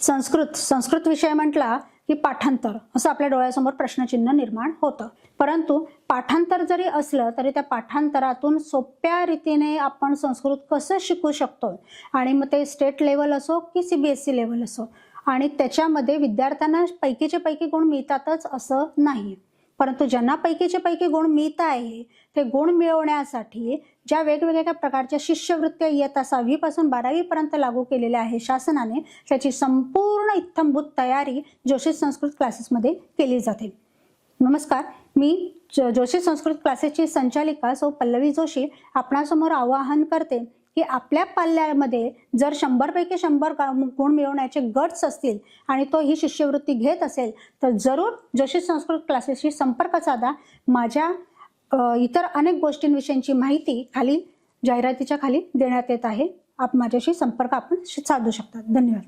संस्कृत विषय म्हटला की पाठांतर असं आपल्या डोळ्यासमोर प्रश्नचिन्ह निर्माण होतं। परंतु पाठांतर जरी असलं तरी त्या पाठांतरातून सोप्या रीतीने आपण संस्कृत कसं शिकू शकतो आणि मग ते स्टेट लेवल असो की सीबीएसई लेवल असो, आणि त्याच्यामध्ये विद्यार्थ्यांना पैकीचे पैकी गुण मिळतातच असं नाही। परंतु ज्यांना पैकीचे पैकी गुण मिळत आहे ते गुण मिळवण्यासाठी ज्या वेगवेगळ्या प्रकारच्या शिष्यवृत्त्या इयत्ता 6वी पासून 12वी पर्यंत लागू केलेल्या आहे शासनाने, त्याची संपूर्ण इत्थंभूत तयारी जोशी संस्कृत क्लासेसमध्ये केली जाते। नमस्कार, मी जोशी संस्कृत क्लासेसची संचालिका सौ पल्लवी जोशी आपणासमोर आवाहन करते की आपल्या पाल्यामध्ये जर 100 पैकी 100 गुण मिळवण्याचे गट्स असतील आणि तो ही शिष्यवृत्ती घेत असेल तर जरूर जोशी संस्कृत क्लासेसशी संपर्क साधा। माझ्या इतर अनेक गोष्टींविषयीची माहिती खाली जाहिरातीच्या खाली देण्यात येत आहे। माझ्याशी संपर्क आपण साधू शकता। धन्यवाद।